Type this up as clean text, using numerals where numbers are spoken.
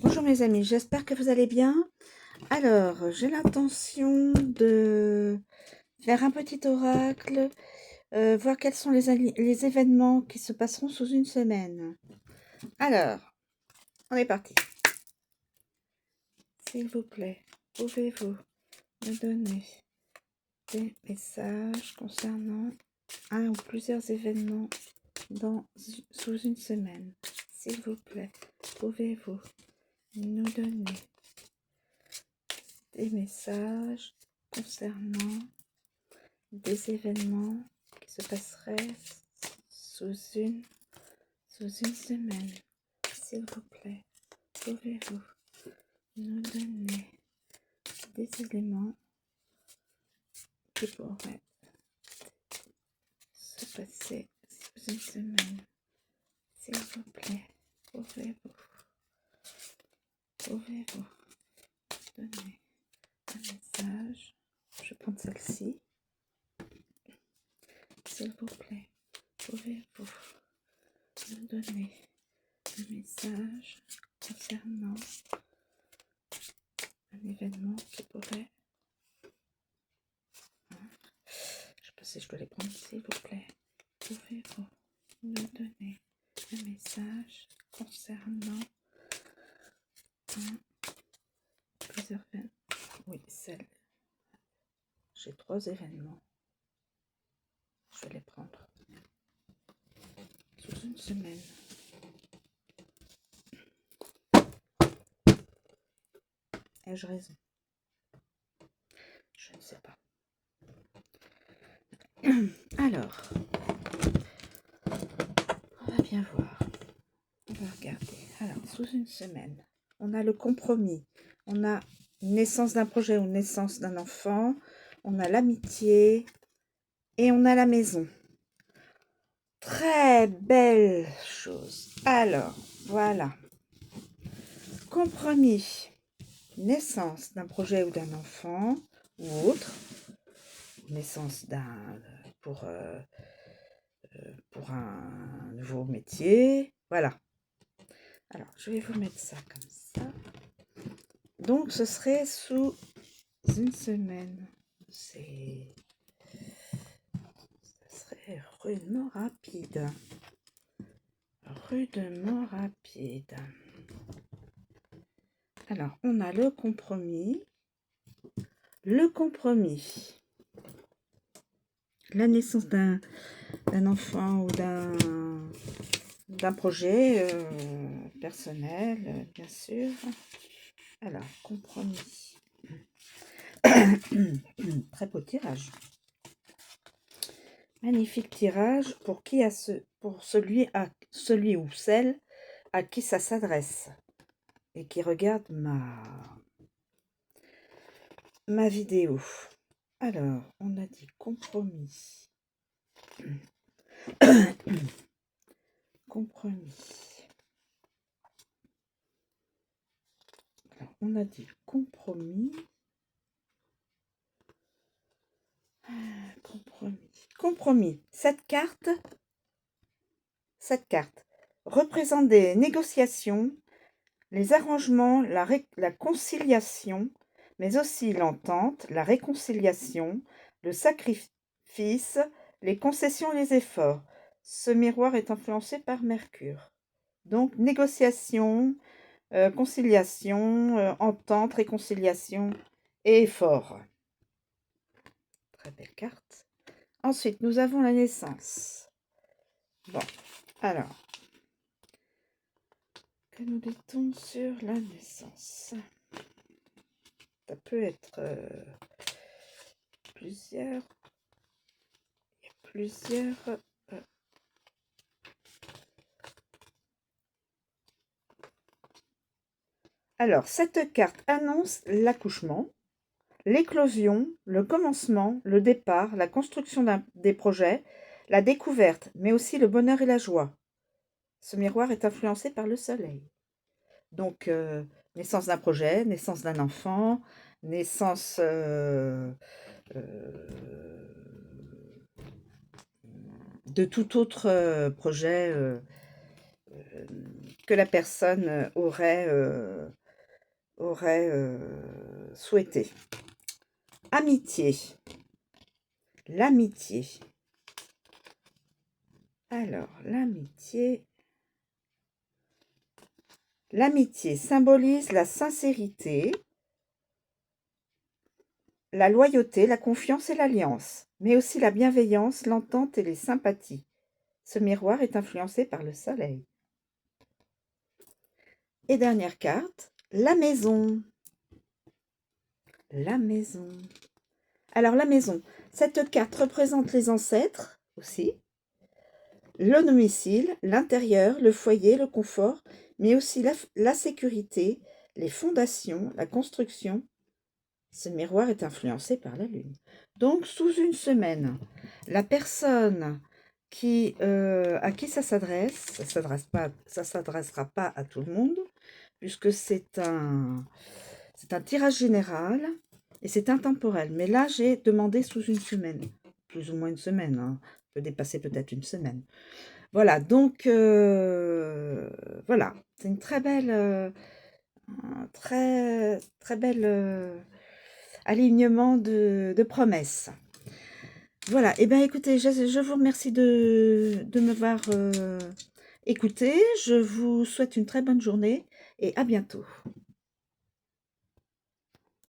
Bonjour mes amis, j'espère que vous allez bien. Alors, j'ai l'intention de faire un petit oracle, voir quels sont les événements qui se passeront sous une semaine. Alors, on est parti. S'il vous plaît, pouvez-vous me donner des messages concernant un ou plusieurs événements sous une semaine? S'il vous plaît, pouvez-vous nous donner des messages concernant des événements qui se passeraient sous une, sous une semaine? S'il vous plaît, pouvez-vous nous donner des éléments qui pourraient se passer sous une semaine? S'il vous plaît, pouvez-vous donner un message? Je prends celle-ci. S'il vous plaît, pouvez-vous nous donner un message concernant un événement qui pourrait... Je sais pas si je dois les prendre, s'il vous plaît. Pouvez-vous nous donner un message concernant plusieurs événements? Oui, celle. J'ai 3 événements. Je vais les prendre sous une semaine. Ai-je raison? Je ne sais pas. Alors, on va bien voir. On va regarder. Alors, sous une semaine, on a le compromis. On a une naissance d'un projet ou naissance d'un enfant. On a l'amitié. Et on a la maison. Très belle chose. Alors, voilà. Compromis. Naissance d'un projet ou d'un enfant ou autre. Naissance pour, pour un nouveau métier. Voilà. Alors, je vais vous mettre ça comme ça. Donc, ce serait sous une semaine. Ça serait rudement rapide. Rudement rapide. Alors, on a le compromis. Le compromis. La naissance d'un enfant ou d'un projet personnel, bien sûr. Alors, compromis. Très beau tirage. Magnifique tirage pour celui ou celle à qui ça s'adresse et qui regarde ma vidéo. Alors, on a dit compromis. Compromis. Alors, on a dit compromis. Compromis. Cette carte représente des négociations, les arrangements, la conciliation, mais aussi l'entente, la réconciliation, le sacrifice, les concessions et les efforts. Ce miroir est influencé par Mercure. Donc, négociation, conciliation, entente, réconciliation et effort. Très belle carte. Ensuite, nous avons la naissance. Bon, alors, que nous dit-on sur la naissance? Ça peut être plusieurs. Alors, cette carte annonce l'accouchement, l'éclosion, le commencement, le départ, la construction des projets, la découverte, mais aussi le bonheur et la joie. Ce miroir est influencé par le soleil. Donc, naissance d'un projet, naissance d'un enfant, naissance de tout autre projet que la personne aurait souhaité. Amitié. L'amitié. Alors, l'amitié. L'amitié symbolise la sincérité, la loyauté, la confiance et l'alliance, mais aussi la bienveillance, l'entente et les sympathies. Ce miroir est influencé par le soleil. Et dernière carte, la maison. La maison. Alors la maison, cette carte représente les ancêtres aussi, le domicile, l'intérieur, le foyer, le confort, mais aussi la sécurité, les fondations, la construction. Ce miroir est influencé par la lune. Donc sous une semaine, la personne à qui ça s'adressera pas à tout le monde, puisque c'est un tirage général et c'est intemporel. Mais là, j'ai demandé sous une semaine, plus ou moins une semaine, hein. Peut dépasser peut-être une semaine. Voilà, donc voilà, c'est une très belle, un très belle alignement de promesses. Voilà, et bien écoutez, je vous remercie de m'avoir écouté. Je vous souhaite une très bonne journée et à bientôt.